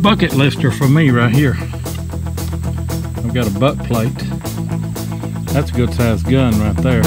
Bucket lister for me right here. I've got a butt plate. That's a good sized gun right there.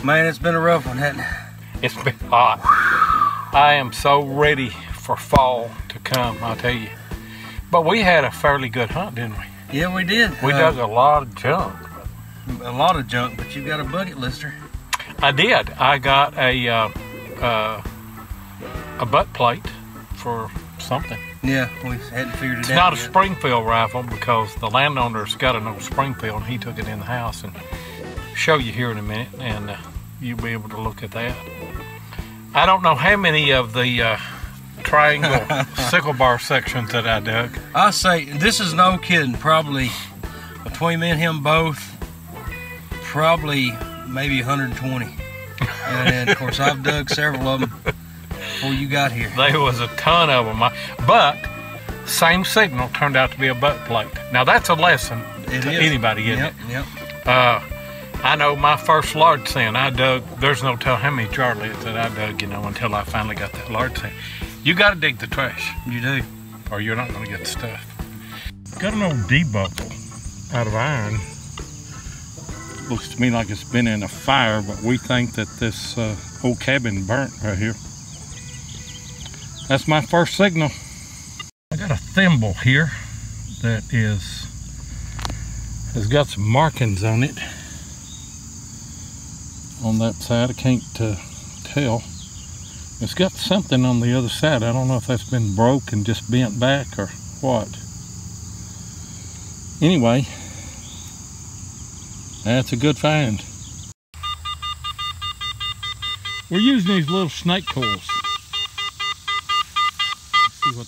Man, it's been a rough one, hasn't it? It's been hot. I am so ready for fall to come, I'll tell you. But we had a fairly good hunt, didn't we? Yeah, we did. We dug a lot of junk. A lot of junk, but you got a bucket lister. I did. I got a butt plate for something. Yeah, we hadn't figured it out. It's not a yet. Springfield rifle because the landowner's got an old Springfield and he took it in the house, and show you here in a minute, and you'll be able to look at that. I don't know how many of the triangle sickle bar sections that I dug. I say, this is no kidding, probably between me and him both, probably maybe 120. And of course I've dug several of them before you got here. There was a ton of them, but same signal turned out to be a butt plate. Now that's a lesson to anybody, isn't it? Yep. I know my first large sand I dug, there's no telling how many Charlies that I dug, you know, until I finally got that large sand. You got to dig the trash. You do. Or you're not going to get the stuff. Got an old debuckle out of iron. Looks to me like it's been in a fire, but we think that this old cabin burnt right here. That's my first signal. I got a thimble here that has got some markings on it. On that side, I can't tell. It's got something on the other side. I don't know if that's been broke and just bent back or what. Anyway, that's a good find. We're using these little snake coils. Let's see what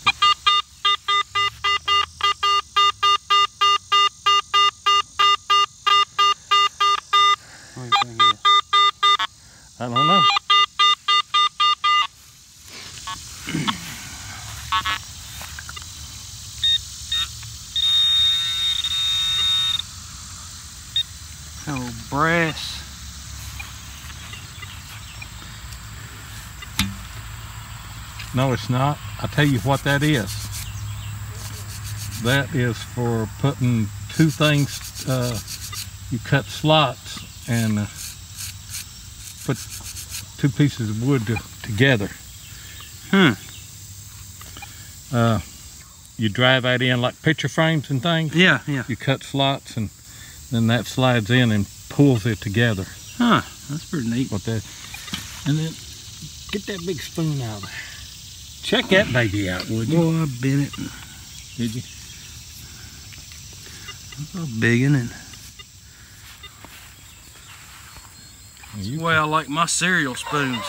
I don't know. Oh, brass. No, it's not. I'll tell you what that is. That is for putting two things, you cut slots and put two pieces of wood together. You drive that in like picture frames and things. Yeah. You cut slots and then that slides in and pulls it together. Huh, that's pretty neat. And then get that big spoon out of there. Check that baby out, would you? Boy, I bent it. Did you? That's a big one. Well, I like my cereal spoons.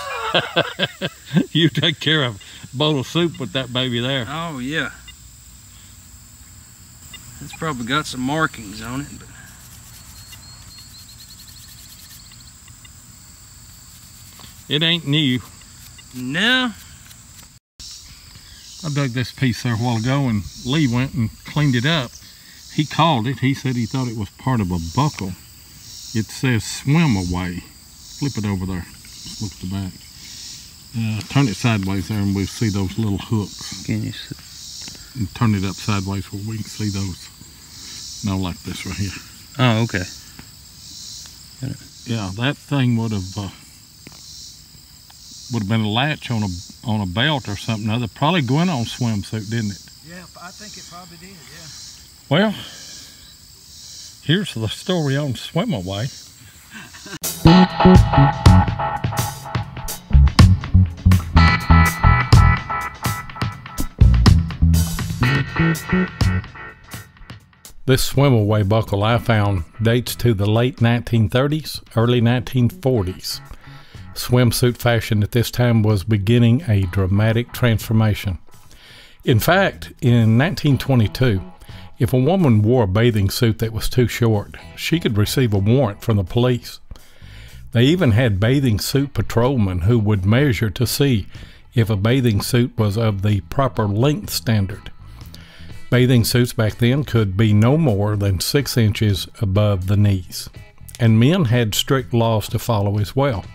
You take care of a bowl of soup with that baby there. Oh, yeah. It's probably got some markings on it. But it ain't new. No. I dug this piece there a while ago and Lee went and cleaned it up. He called it. He said he thought it was part of a buckle. It says swim away. Flip it over there. Just look at the back. Turn it sideways there and we'll see those little hooks. Can you see? And turn it up sideways where we can see those. No, like this right here. Oh, okay. Yeah, that thing would have been a latch on a belt or something other. Probably going on swimsuit, didn't it? Yeah, I think it probably did, yeah. Well, here's the story on Swim Away. This swim-away buckle I found dates to the late 1930s, early 1940s. Swimsuit fashion at this time was beginning a dramatic transformation. In fact, in 1922, if a woman wore a bathing suit that was too short, she could receive a warrant from the police. They even had bathing suit patrolmen who would measure to see if a bathing suit was of the proper length standard. Bathing suits back then could be no more than 6 inches above the knees, and men had strict laws to follow as well.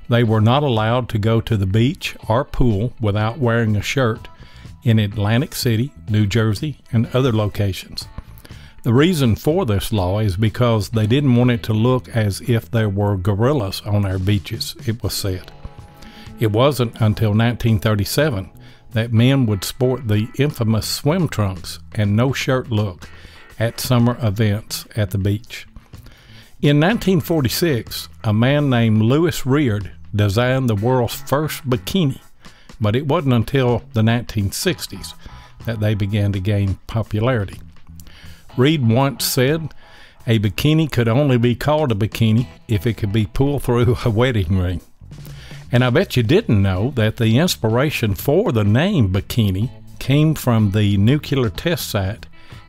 They were not allowed to go to the beach or pool without wearing a shirt in Atlantic City, New Jersey, and other locations. The reason for this law is because they didn't want it to look as if there were gorillas on our beaches, it was said. It wasn't until 1937 that men would sport the infamous swim trunks and no shirt look at summer events at the beach. In 1946, a man named Louis Reard designed the world's first bikini, but it wasn't until the 1960s that they began to gain popularity. Reed once said, "A bikini could only be called a bikini if it could be pulled through a wedding ring." And I bet you didn't know that the inspiration for the name bikini came from the nuclear test site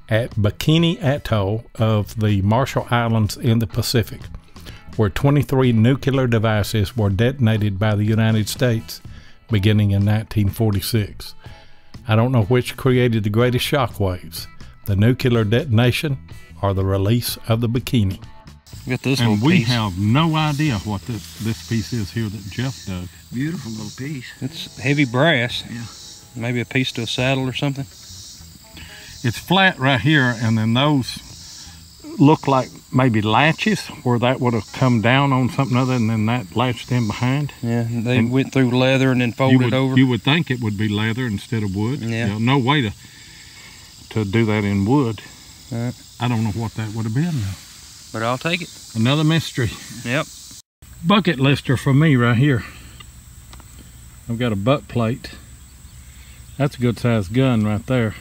at Bikini Atoll of the Marshall Islands in the Pacific, where 23 nuclear devices were detonated by the United States beginning in 1946. I don't know which created the greatest shockwaves, the nuclear detonation or the release of the bikini. Got this and little we piece. have no idea what this piece is here that Jeff dug. Beautiful little piece. It's heavy brass. Yeah. Maybe a piece to a saddle or something. It's flat right here, and then those look like maybe latches where that would have come down on something other and then that latched in behind. Yeah, they went through leather and then folded over. You would think it would be leather instead of wood. Yeah. You know, no way to do that in wood. Right. I don't know what that would have been though. But I'll take it. Another mystery. Yep. Bucket lister for me right here. I've got a butt plate. That's a good sized gun right there.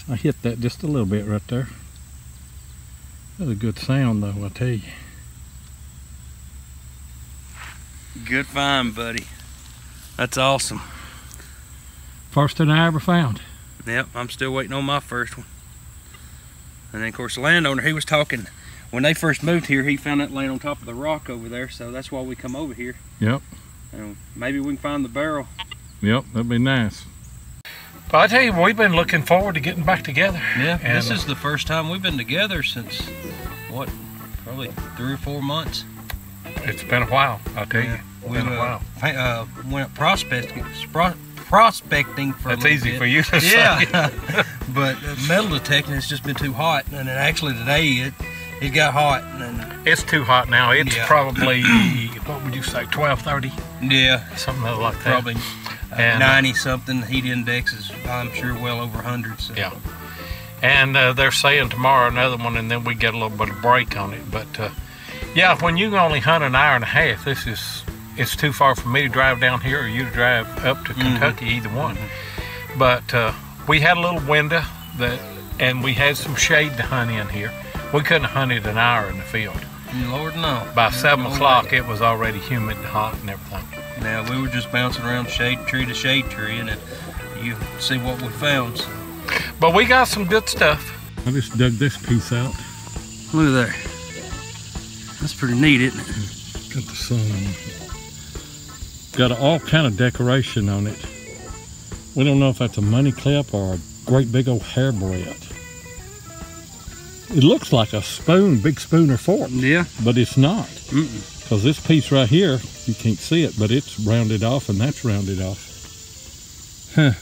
I hit that just a little bit right there. That's a good sound though, I tell you. Good find, buddy. That's awesome. First one I ever found. Yep, I'm still waiting on my first one. And then of course the landowner, he was talking, when they first moved here, he found that laying on top of the rock over there, so that's why we come over here. Yep. And maybe we can find the barrel. Yep, that'd be nice. But I tell you, we've been looking forward to getting back together. Yeah, and this is the first time we've been together since, what, probably 3 or 4 months. It's been a while, I'll tell you. We Been a while. went prospecting for That's a little easy bit. for you to say. Yeah, but metal detecting has just been too hot, and then actually today it got hot. And it's too hot now. It's yeah. Probably, what would you say, 12:30? Yeah, Something like that. probably And 90 something. Heat index is, I'm sure, well over 100. So. yeah. And they're saying tomorrow another one, and then we get a little bit of break on it. But yeah, when you can only hunt an hour and a half, it's too far for me to drive down here or you to drive up to Kentucky, either one. But we had a little window and we had some shade to hunt in here. We couldn't have hunted an hour in the field. Lord no. By 7 No o'clock, way. it was already humid and hot and everything. Now we were just bouncing around shade tree to shade tree, and then you see what we found. So. But we got some good stuff. I just dug this piece out. Look at there. That's pretty neat, isn't it? Got the sun on it. Got all kind of decoration on it. We don't know if that's a money clip or a great big old hairbread. It looks like a spoon, big spoon or fork. Yeah. But it's not. Because this piece right here, you can't see it, but it's rounded off and that's rounded off. Huh.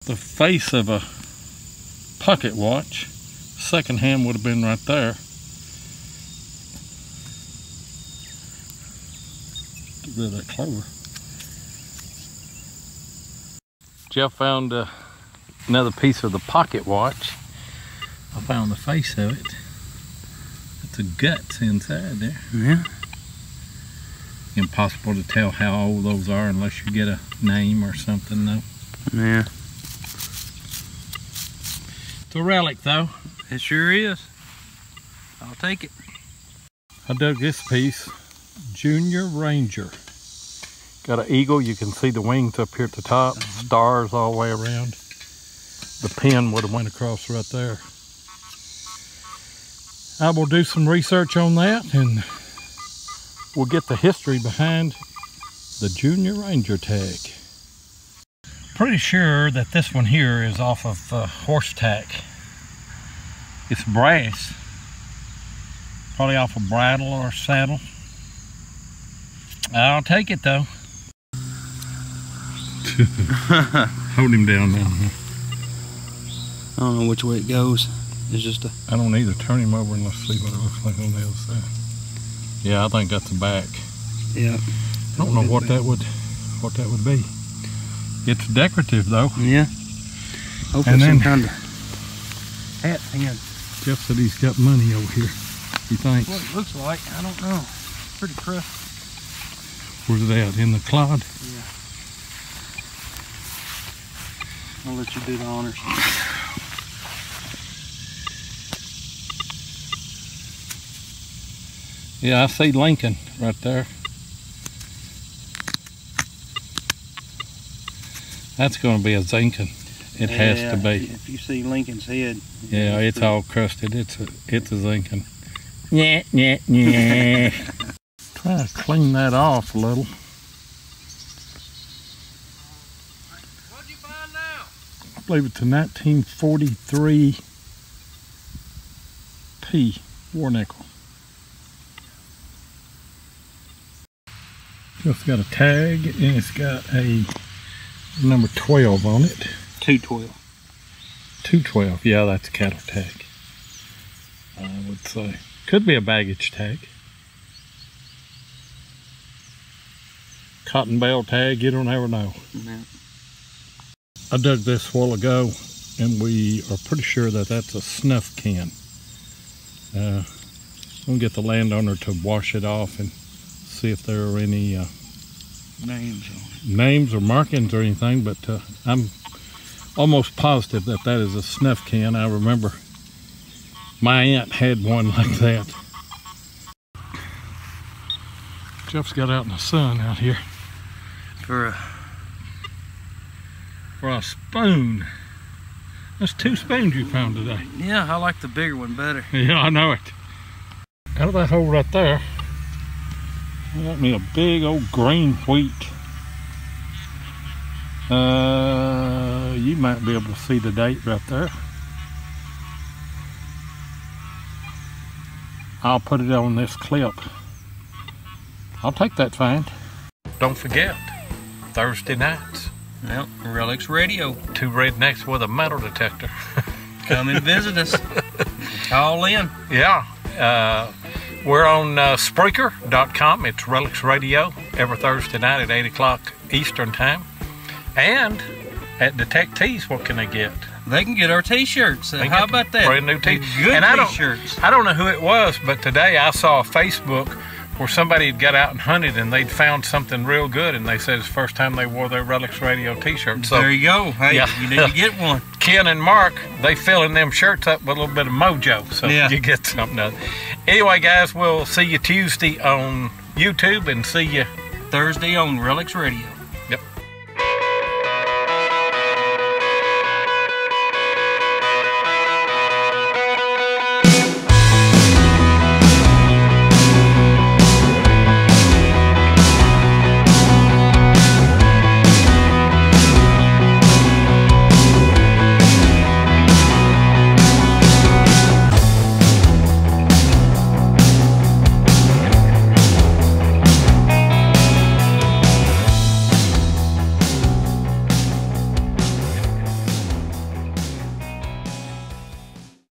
The face of a pocket watch. Second hand would have been right there. Get rid of that clover. Jeff found another piece of the pocket watch. I found the face of it. That's the guts inside there. Yeah. Impossible to tell how old those are unless you get a name or something though. Yeah. It's a relic though. It sure is. I'll take it. I dug this piece, Junior Ranger. Got an eagle, you can see the wings up here at the top, stars all the way around. The pin would have went across right there. I will do some research on that and we'll get the history behind the Junior Ranger tag. Pretty sure that this one here is off of horse tack. It's brass. Probably off a bridle or a saddle. I'll take it though. Hold him down now. I don't know which way it goes. It's just a... I don't either. Turn him over and let's see what it looks like on the other side. Yeah, I think that's the back. Yeah. I don't know what that would be. It's decorative though. Yeah. Hope it's some kind of hat pin. Jeff said he's got money over here. He thinks. What it looks like, I don't know. Pretty crusty. Where's it at? In the clod? Yeah. I'll let you do the honors. Yeah, I see Lincoln right there. That's going to be a zinking. It has to be. If you see Lincoln's head. Yeah, it's all crusted. It's a zinking. Yeah, yeah, yeah. Try to clean that off a little. What'd you find now? I believe it's a 1943 P war nickel. It's got a tag and it's got a number 12 on it. 212. 212, yeah, that's a cattle tag. I would say. Could be a baggage tag. Cotton bale tag, you don't ever know. No. I dug this a while ago and we are pretty sure that that's a snuff can. We'll get the landowner to wash it off and see if there are any names or markings or anything, but I'm almost positive that that is a snuff can. I remember my aunt had one like that. Jeff's got out in the sun out here For a spoon. That's 2 spoons you found today. Yeah, I like the bigger one better. Yeah, I know it. Out of that hole right there, I got me a big old green wheat. You might be able to see the date right there. I'll put it on this clip. I'll take that find. Don't forget, Thursday nights. Well, Relics Radio. 2 rednecks with a metal detector. Come and visit us. Call in. Yeah. We're on Spreaker.com. It's Relics Radio every Thursday night at 8 o'clock Eastern Time. And at Detector's, what can they get? They can get our t-shirts. How about that? Brand new t-shirts. Good t-shirts. I don't know who it was, but today I saw a Facebook where somebody had got out and hunted and they'd found something real good, and they said it's the first time they wore their Relics Radio t-shirt. So there you go. Hey, yeah. You need to get one. Ken and Mark, they filling them shirts up with a little bit of mojo, so yeah. You get something else. Anyway, guys, we'll see you Tuesday on YouTube and see you Thursday on Relics Radio.